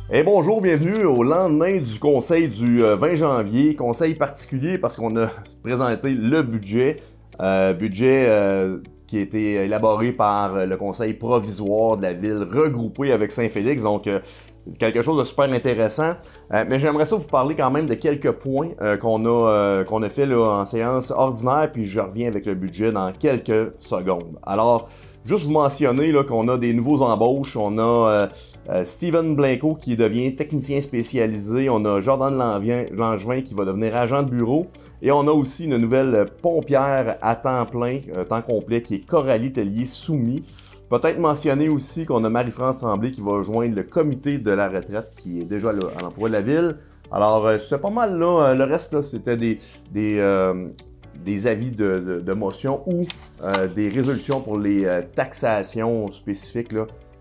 Et bonjour, bienvenue au lendemain du conseil du 20 janvier. Conseil particulier parce qu'on a présenté le budget. Qui a été élaboré par le conseil provisoire de la ville regroupé avec Saint-Félix. Donc, quelque chose de super intéressant. Mais j'aimerais ça vous parler quand même de quelques points qu'on a fait là, en séance ordinaire, puis je reviens avec le budget dans quelques secondes. Alors, juste vous mentionner qu'on a des nouveaux embauches. On a Steven Blanco qui devient technicien spécialisé. On a Jordan Langevin qui va devenir agent de bureau. Et on a aussi une nouvelle pompière à temps plein, temps complet, qui est Coralie Tellier-Soumis. Peut-être mentionner aussi qu'on a Marie-France Tremblay qui va joindre le comité de la retraite qui est déjà là, à l'emploi de la ville. Alors, c'était pas mal là. Le reste, là, c'était des avis de motion ou des résolutions pour les taxations spécifiques.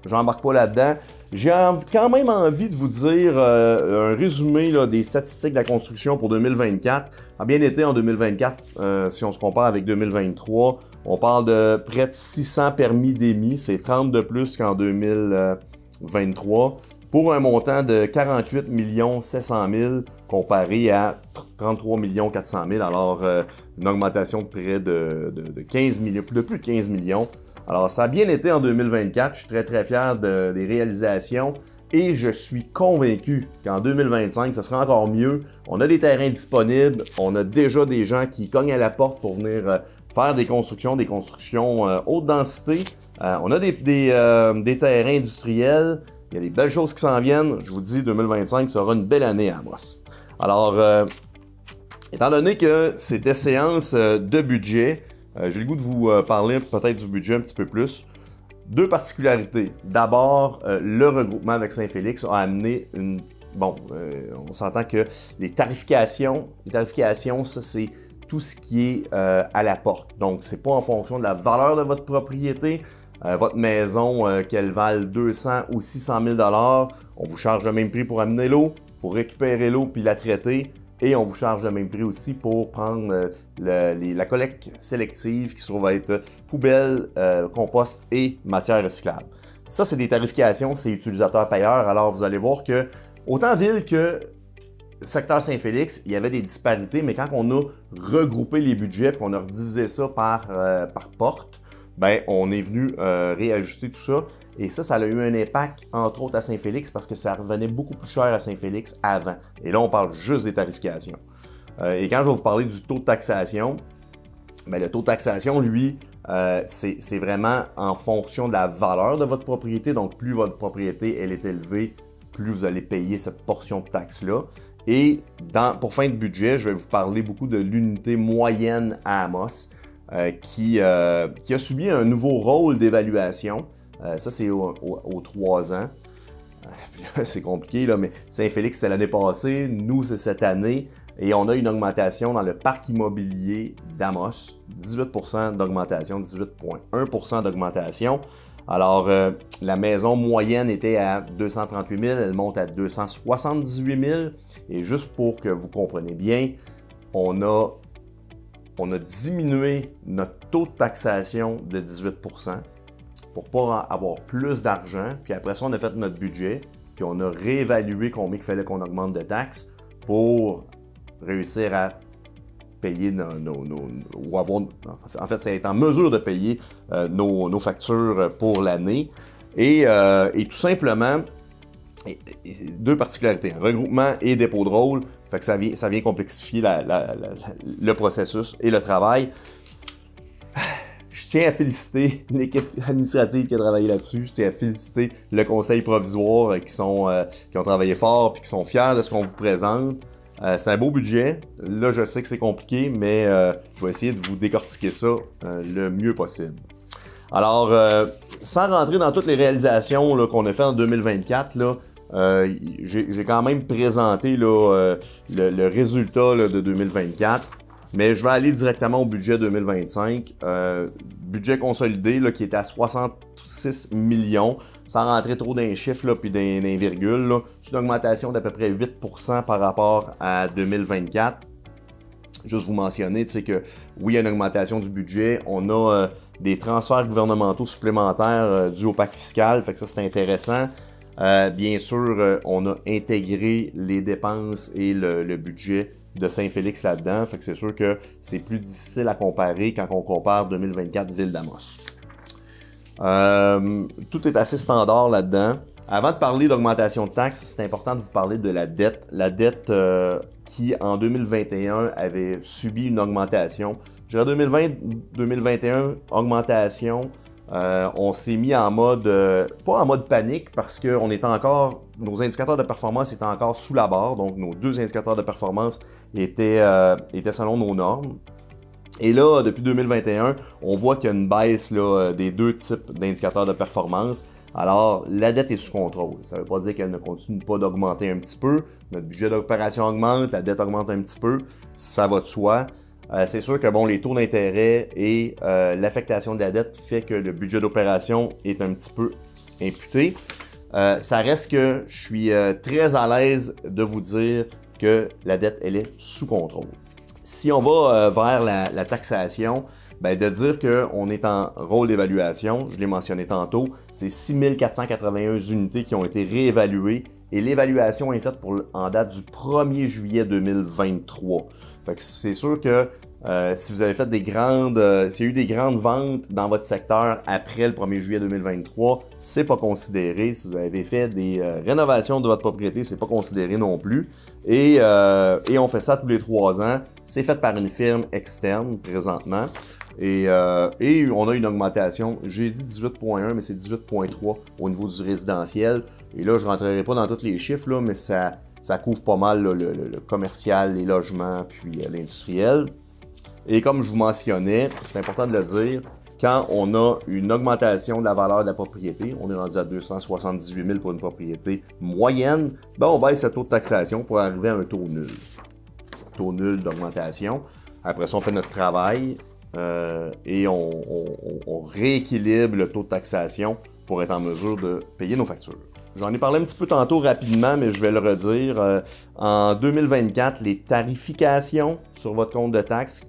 J'embarque pas là-dedans. J'ai quand même envie de vous dire un résumé là, des statistiques de la construction pour 2024. A bien été en 2024, si on se compare avec 2023. On parle de près de 600 permis d'émis. C'est 30 de plus qu'en 2023. Pour un montant de 48 700 000 comparé à 33 400 000. Alors, une augmentation de près de 15 millions, de plus de 15 millions. Alors, ça a bien été en 2024. Je suis très, très fier des réalisations et je suis convaincu qu'en 2025, ça sera encore mieux. On a des terrains disponibles. On a déjà des gens qui cognent à la porte pour venir faire des constructions haute densité. On a des terrains industriels. Il y a des belles choses qui s'en viennent. Je vous dis, 2025 sera une belle année à Amos. Alors, étant donné que c'était séance de budget, j'ai le goût de vous parler peut-être du budget un petit peu plus. Deux particularités. D'abord, le regroupement avec Saint-Félix a amené une... Bon, on s'entend que les tarifications, ça c'est tout ce qui est à la porte. Donc, c'est pas en fonction de la valeur de votre propriété. Votre maison, qu'elle vale 200 ou 600 000 $, on vous charge le même prix pour amener l'eau, pour récupérer l'eau puis la traiter. Et on vous charge le même prix aussi pour prendre la collecte sélective qui se trouve être poubelle, compost et matière recyclable. Ça, c'est des tarifications, c'est utilisateur-payeur. Alors, vous allez voir que, autant ville que secteur Saint-Félix, il y avait des disparités, mais quand on a regroupé les budgets et qu'on a redivisé ça par porte, ben, on est venu réajuster tout ça. Et ça a eu un impact, entre autres, à Saint-Félix parce que ça revenait beaucoup plus cher à Saint-Félix avant. Et là, on parle juste des tarifications. Et quand je vais vous parler du taux de taxation, ben, le taux de taxation, lui, c'est vraiment en fonction de la valeur de votre propriété. Donc, plus votre propriété elle est élevée, plus vous allez payer cette portion de taxe-là. Et pour fin de budget, je vais vous parler beaucoup de l'unité moyenne à Amos qui a subi un nouveau rôle d'évaluation. Ça, c'est aux 3 ans. C'est compliqué, là, mais Saint-Félix, c'est l'année passée. Nous, c'est cette année. Et on a une augmentation dans le parc immobilier d'Amos. 18% d'augmentation, 18,1% d'augmentation. Alors, la maison moyenne était à 238 000. Elle monte à 278 000. Et juste pour que vous compreniez bien, on a diminué notre taux de taxation de 18%. Pour pas avoir plus d'argent. Puis après ça, on a fait notre budget. Puis on a réévalué combien il fallait qu'on augmente de taxes pour réussir à payer en fait, c'est être en mesure de payer nos factures pour l'année. Et tout simplement, deux particularités, regroupement et dépôt de rôle. Fait que ça vient complexifier le processus et le travail. Je tiens à féliciter l'équipe administrative qui a travaillé là-dessus. Je tiens à féliciter le conseil provisoire qui ont travaillé fort et qui sont fiers de ce qu'on vous présente. C'est un beau budget. Là, je sais que c'est compliqué, mais je vais essayer de vous décortiquer ça le mieux possible. Alors, sans rentrer dans toutes les réalisations qu'on a faites en 2024, j'ai quand même présenté le résultat de 2024. Mais je vais aller directement au budget 2025. Budget consolidé qui était à 66 millions, sans rentrer trop dans les chiffres puis dans les virgules. C'est une augmentation d'à peu près 8% par rapport à 2024. Juste vous mentionner que oui, il y a une augmentation du budget. On a des transferts gouvernementaux supplémentaires dus au pacte fiscal. Fait que ça, c'est intéressant. Bien sûr, on a intégré les dépenses et le budget de Saint-Félix là-dedans. Fait que c'est sûr que c'est plus difficile à comparer quand on compare 2024 Ville-d'Amos. Tout est assez standard là-dedans. Avant de parler d'augmentation de taxes, c'est important de vous parler de la dette. La dette qui, en 2021, avait subi une augmentation. Je dirais 2020-2021, augmentation. On s'est mis en mode, pas en mode panique, parce que nos indicateurs de performance étaient encore sous la barre. Donc, nos deux indicateurs de performance étaient selon nos normes. Et là, depuis 2021, on voit qu'il y a une baisse là, des deux types d'indicateurs de performance. Alors, la dette est sous contrôle. Ça ne veut pas dire qu'elle ne continue pas d'augmenter un petit peu. Notre budget d'opération augmente, la dette augmente un petit peu. Ça va de soi. C'est sûr que bon, les taux d'intérêt et l'affectation de la dette fait que le budget d'opération est un petit peu imputé. Ça reste que je suis très à l'aise de vous dire que la dette, elle est sous contrôle. Si on va vers la taxation, ben de dire qu'on est en rôle d'évaluation, je l'ai mentionné tantôt, c'est 6481 unités qui ont été réévaluées et l'évaluation est faite en date du 1er juillet 2023. Fait que c'est sûr que si vous avez fait s'il y a eu des grandes ventes dans votre secteur après le 1er juillet 2023, c'est pas considéré. Si vous avez fait des rénovations de votre propriété, c'est pas considéré non plus. Et on fait ça tous les 3 ans. C'est fait par une firme externe présentement. Et on a une augmentation, j'ai dit 18.1, mais c'est 18.3 au niveau du résidentiel. Et là, je ne rentrerai pas dans tous les chiffres, là, mais ça couvre pas mal là, le commercial, les logements, puis l'industriel. Et comme je vous mentionnais, c'est important de le dire, quand on a une augmentation de la valeur de la propriété, on est rendu à 278 000 pour une propriété moyenne, ben on baisse ce taux de taxation pour arriver à un taux nul. Taux nul d'augmentation. Après ça, on fait notre travail. Et on rééquilibre le taux de taxation pour être en mesure de payer nos factures. J'en ai parlé un petit peu tantôt rapidement, mais je vais le redire. En 2024, les tarifications sur votre compte de taxes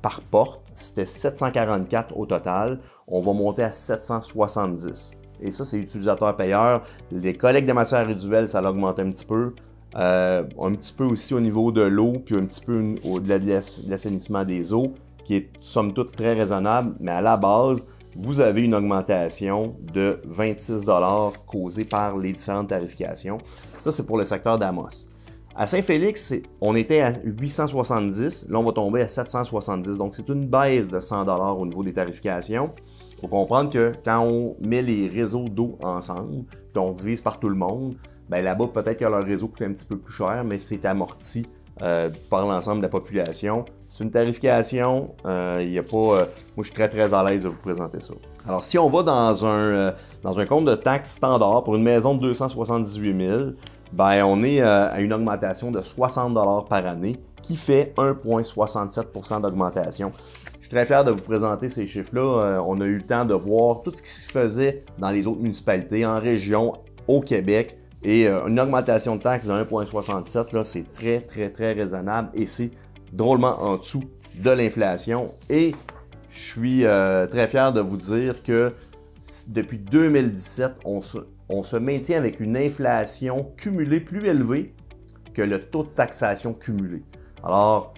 par porte, c'était 744 au total. On va monter à 770. Et ça, c'est utilisateur-payeur. Les collectes de matières résiduelles, ça l'augmente un petit peu. Un petit peu aussi au niveau de l'eau, puis un petit peu de l'assainissement des eaux, qui est somme toute très raisonnable, mais à la base, vous avez une augmentation de 26 $ causée par les différentes tarifications. Ça, c'est pour le secteur d'Amos. À Saint-Félix, on était à 870, là on va tomber à 770, donc c'est une baisse de 100 $ au niveau des tarifications. Il faut comprendre que quand on met les réseaux d'eau ensemble, puis on divise par tout le monde, ben là-bas peut-être que leur réseau coûte un petit peu plus cher, mais c'est amorti par l'ensemble de la population. C'est une tarification, il n'y a pas... moi, je suis très, très à l'aise de vous présenter ça. Alors, si on va dans un compte de taxes standard pour une maison de 278 000, ben, on est à une augmentation de 60 $ par année qui fait 1,67 % d'augmentation. Je suis très fier de vous présenter ces chiffres-là. On a eu le temps de voir tout ce qui se faisait dans les autres municipalités, en région, au Québec. Et une augmentation de taxes de 1,67 $, c'est très, très, très raisonnable et c'est drôlement en dessous de l'inflation. Et je suis très fier de vous dire que depuis 2017, on se maintient avec une inflation cumulée plus élevée que le taux de taxation cumulé. Alors,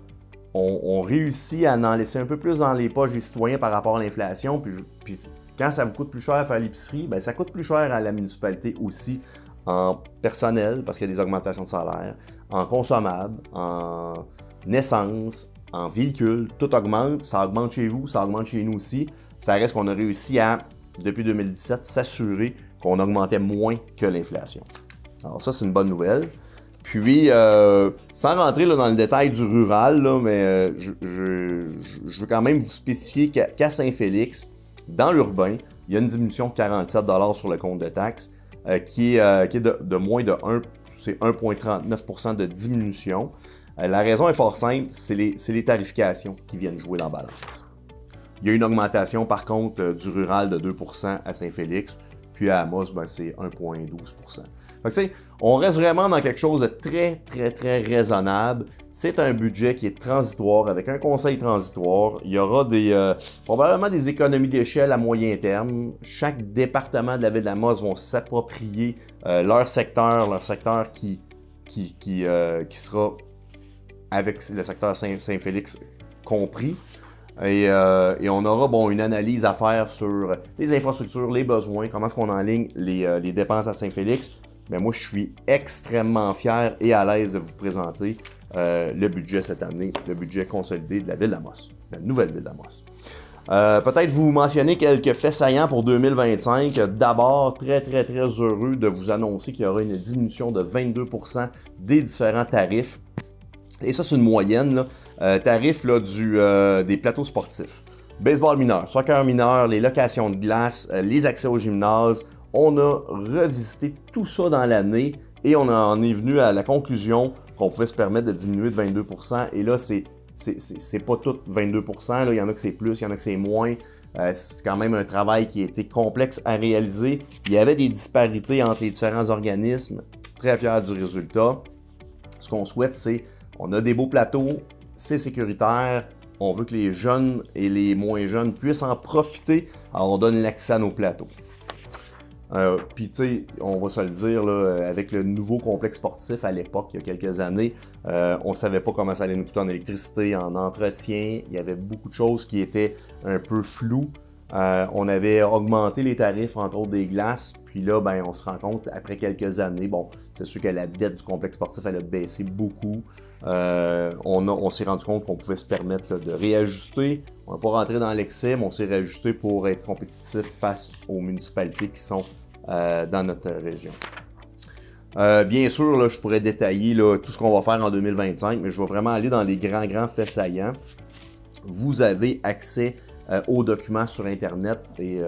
on réussit à en laisser un peu plus dans les poches des citoyens par rapport à l'inflation. Puis quand ça vous coûte plus cher à faire l'épicerie, ben ça coûte plus cher à la municipalité aussi en personnel, parce qu'il y a des augmentations de salaire, en consommables, en essence, en véhicule, tout augmente, ça augmente chez vous, ça augmente chez nous aussi. Ça reste qu'on a réussi à, depuis 2017, s'assurer qu'on augmentait moins que l'inflation. Alors ça, c'est une bonne nouvelle. Puis, sans rentrer là, dans le détail du rural, là, mais je veux quand même vous spécifier qu'à Saint-Félix, dans l'urbain, il y a une diminution de 47 $ sur le compte de taxes qui est de moins de 1, c'est 1,39 % de diminution. La raison est fort simple, c'est les tarifications qui viennent jouer dans la balance. Il y a une augmentation par contre du rural de 2 % à Saint-Félix. puis à Amos, ben, c'est 1,12%. Fait que, on reste vraiment dans quelque chose de très, très, très raisonnable. C'est un budget qui est transitoire, avec un conseil transitoire. Il y aura probablement des économies d'échelle à moyen terme. Chaque département de la ville d'Amos vont s'approprier leur secteur qui sera avec le secteur Saint-Félix compris. Et on aura une analyse à faire sur les infrastructures, les besoins, comment est-ce qu'on enligne les dépenses à Saint-Félix. Mais moi, je suis extrêmement fier et à l'aise de vous présenter le budget cette année, le budget consolidé de la ville d'Amos, la nouvelle ville d'Amos. Peut-être vous mentionner quelques faits saillants pour 2025. D'abord, très, très, très heureux de vous annoncer qu'il y aura une diminution de 22% des différents tarifs. Et ça, c'est une moyenne, là. Tarifs là, des plateaux sportifs. Baseball mineur, soccer mineur, les locations de glace, les accès au gymnase. On a revisité tout ça dans l'année et on en est venu à la conclusion qu'on pouvait se permettre de diminuer de 22%. Et là, c'est pas tout 22%. Là. Il y en a que c'est plus, il y en a que c'est moins. C'est quand même un travail qui a été complexe à réaliser. Il y avait des disparités entre les différents organismes. Très fiers du résultat. Ce qu'on souhaite, c'est on a des beaux plateaux, c'est sécuritaire. On veut que les jeunes et les moins jeunes puissent en profiter. Alors, on donne l'accès à nos plateaux. Puis, tu sais, on va se le dire, là, avec le nouveau complexe sportif à l'époque, il y a quelques années, on ne savait pas comment ça allait nous coûter en électricité, en entretien. Il y avait beaucoup de choses qui étaient un peu floues. On avait augmenté les tarifs, entre autres des glaces. Puis là, ben, on se rend compte, après quelques années, bon, c'est sûr que la dette du complexe sportif, elle a baissé beaucoup. On s'est rendu compte qu'on pouvait se permettre là, de réajuster. On n'a pas rentré dans l'excès, mais on s'est réajusté pour être compétitif face aux municipalités qui sont dans notre région. Bien sûr, là, je pourrais détailler là, tout ce qu'on va faire en 2025, mais je vais vraiment aller dans les grands faits saillants. Vous avez accès aux documents sur Internet et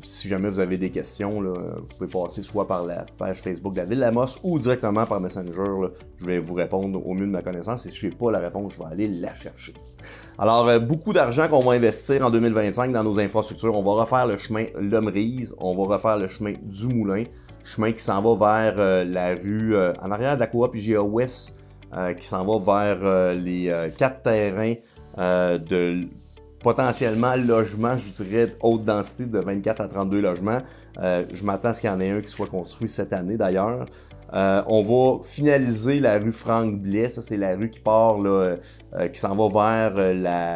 si jamais vous avez des questions, là, vous pouvez passer soit par la page Facebook de la Ville d'Amos ou directement par Messenger. Là, je vais vous répondre au mieux de ma connaissance et si je n'ai pas la réponse, je vais aller la chercher. Alors, beaucoup d'argent qu'on va investir en 2025 dans nos infrastructures. On va refaire le chemin Lomrise, on va refaire le chemin du Moulin, chemin qui s'en va vers la rue en arrière de la coop IGA Ouest, qui s'en va vers les 4 terrains de potentiellement logement, je dirais, haute densité de 24 à 32 logements. Je m'attends à ce qu'il y en ait un qui soit construit cette année d'ailleurs. On va finaliser la rue Franck Blais. Ça, c'est la rue qui part, là, qui s'en va vers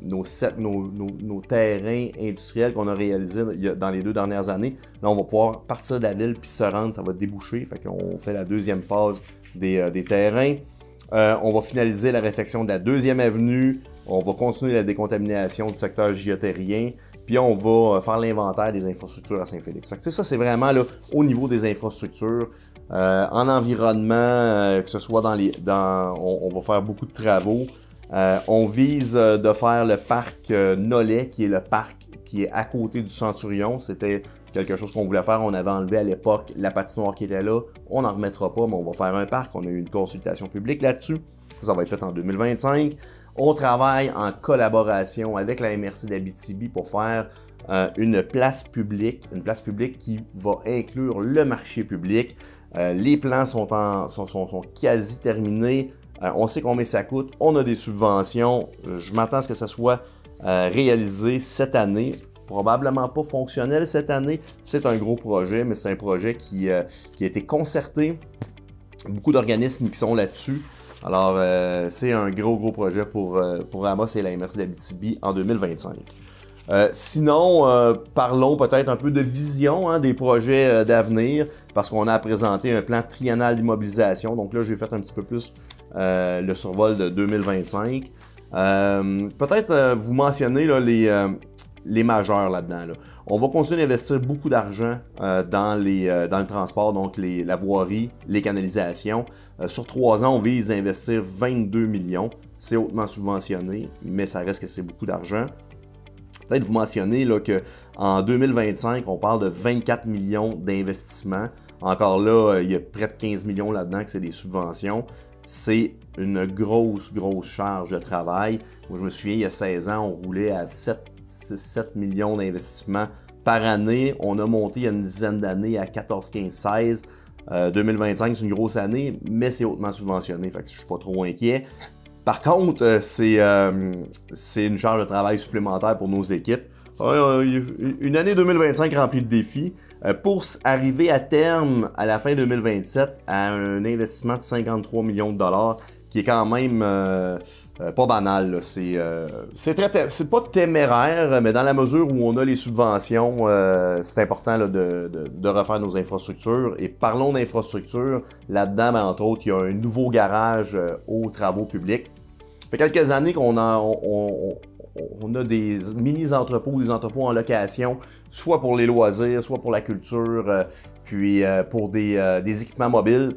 nos terrains industriels qu'on a réalisés dans les 2 dernières années. Là, on va pouvoir partir de la ville puis se rendre, ça va déboucher. Fait qu'on fait la deuxième phase des terrains. On va finaliser la réfection de la 2e avenue. On va continuer la décontamination du secteur géotérien. Puis on va faire l'inventaire des infrastructures à Saint-Félix. Ça, c'est vraiment là, au niveau des infrastructures. En environnement, que ce soit on va faire beaucoup de travaux. On vise de faire le parc Nollet, qui est le parc qui est à côté du Centurion. C'était quelque chose qu'on voulait faire. On avait enlevé à l'époque la patinoire qui était là. On n'en remettra pas, mais on va faire un parc. On a eu une consultation publique là-dessus. Ça va être fait en 2025. On travaille en collaboration avec la MRC d'Abitibi pour faire une place publique qui va inclure le marché public. Les plans sont quasi terminés. On sait combien ça coûte. On a des subventions. Je m'attends à ce que ça soit réalisé cette année. Probablement pas fonctionnel cette année. C'est un gros projet, mais c'est un projet qui a été concerté. Beaucoup d'organismes qui sont là-dessus. Alors, c'est un gros projet pour Amos et la MRC d'Abitibi en 2025. Sinon, parlons peut-être un peu de vision des projets d'avenir, parce qu'on a présenté un plan triennal d'immobilisation. Donc là, j'ai fait un petit peu plus le survol de 2025. Peut-être vous mentionner là, les majeurs là-dedans. Là. On va continuer d'investir beaucoup d'argent dans le transport, donc la voirie, les canalisations. Sur 3 ans, on vise à investir 22 millions. C'est hautement subventionné, mais ça reste que c'est beaucoup d'argent. Peut-être vous mentionner qu'en 2025, on parle de 24 millions d'investissements. Encore là, il y a près de 15 millions là-dedans que c'est des subventions. C'est une grosse charge de travail. Moi, je me souviens, il y a 16 ans, on roulait à 7 millions d'investissements par année. On a monté il y a une dizaine d'années à 14, 15, 16. 2025, c'est une grosse année, mais c'est hautement subventionné, fait que je suis pas trop inquiet. Par contre, c'est une charge de travail supplémentaire pour nos équipes. Une année 2025 remplie de défis. Pour arriver à terme, à la fin 2027, à un investissement de 53 millions de dollars, qui est quand même pas banal. C'est pas téméraire, mais dans la mesure où on a les subventions, c'est important là, de refaire nos infrastructures. Et parlons d'infrastructures, là-dedans, ben, entre autres, il y a un nouveau garage aux travaux publics. Ça fait quelques années qu'on on a des mini-entrepôts, des entrepôts en location, soit pour les loisirs, soit pour la culture, puis pour des équipements mobiles.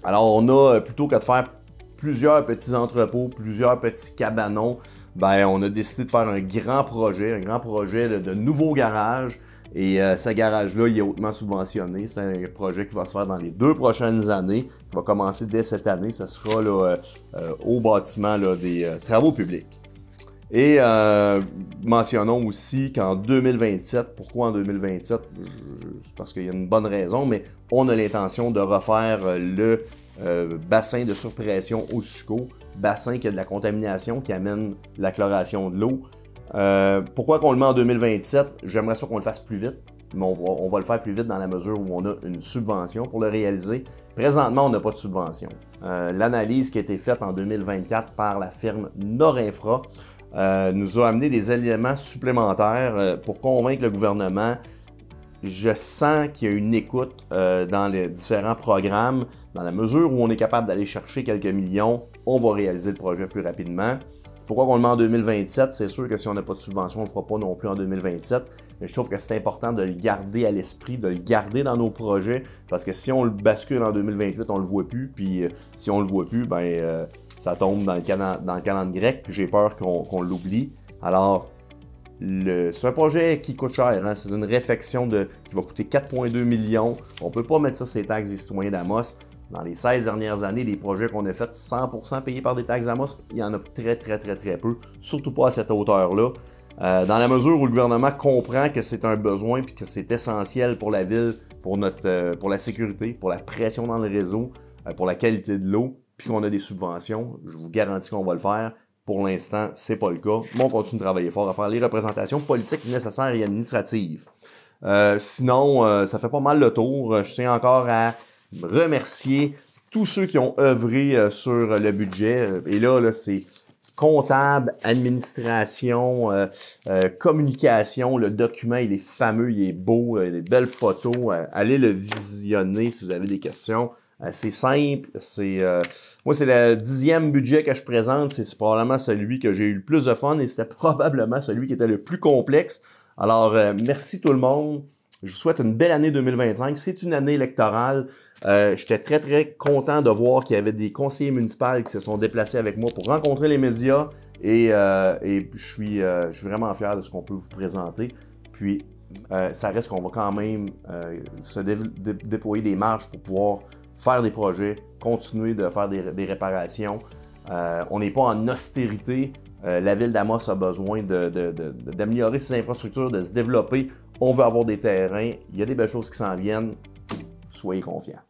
Alors, on a, plutôt que de faire plusieurs petits entrepôts, plusieurs petits cabanons, ben, on a décidé de faire un grand projet de nouveau garage. Et ce garage-là, il est hautement subventionné. C'est un projet qui va se faire dans les 2 prochaines années, qui va commencer dès cette année. Ce sera là, au bâtiment là, des travaux publics. Et mentionnons aussi qu'en 2027, pourquoi en 2027? Parce qu'il y a une bonne raison, mais on a l'intention de refaire le bassin de surpression au Suco, bassin qui a de la contamination, qui amène la chloration de l'eau. Pourquoi qu'on le met en 2027? J'aimerais ça qu'on le fasse plus vite, mais on va le faire plus vite dans la mesure où on a une subvention pour le réaliser. Présentement, on n'a pas de subvention. L'analyse qui a été faite en 2024 par la firme Norinfra nous a amené des éléments supplémentaires pour convaincre le gouvernement. Je sens qu'il y a une écoute dans les différents programmes. Dans la mesure où on est capable d'aller chercher quelques millions, on va réaliser le projet plus rapidement. Pourquoi on le met en 2027? C'est sûr que si on n'a pas de subvention, on ne le fera pas non plus en 2027. Mais je trouve que c'est important de le garder à l'esprit, de le garder dans nos projets, parce que si on le bascule en 2028, on ne le voit plus. Puis si on ne le voit plus, ben, ça tombe dans le calendrier grec. Puis j'ai peur qu'on l'oublie. Alors, c'est un projet qui coûte cher. Hein? C'est une réfection qui va coûter 4,2 millions. On ne peut pas mettre ça sur les taxes des citoyens d'Amos. Dans les 16 dernières années, les projets qu'on a faits 100% payés par des taxes Amos, il y en a très peu, surtout pas à cette hauteur-là. Dans la mesure où le gouvernement comprend que c'est un besoin et que c'est essentiel pour la ville, pour la sécurité, pour la pression dans le réseau, pour la qualité de l'eau, puis qu'on a des subventions, je vous garantis qu'on va le faire. Pour l'instant, c'est pas le cas, mais on continue de travailler fort à faire les représentations politiques nécessaires et administratives. Sinon, ça fait pas mal le tour. Je tiens encore à remercier tous ceux qui ont œuvré sur le budget. Et là c'est comptable, administration, communication. Le document, il est fameux, il est beau, il a des belles photos. Allez le visionner si vous avez des questions. C'est simple. Moi, c'est le 10e budget que je présente. C'est probablement celui que j'ai eu le plus de fun et c'était probablement celui qui était le plus complexe. Alors, merci tout le monde. Je vous souhaite une belle année 2025. C'est une année électorale. J'étais très content de voir qu'il y avait des conseillers municipaux qui se sont déplacés avec moi pour rencontrer les médias. Et je suis vraiment fier de ce qu'on peut vous présenter. Puis, ça reste qu'on va quand même se déployer des marges pour pouvoir faire des projets, continuer de faire des réparations. On n'est pas en austérité. La ville d'Amos a besoin d'améliorer ses infrastructures, de se développer. On veut avoir des terrains. Il y a des belles choses qui s'en viennent. Soyez confiants.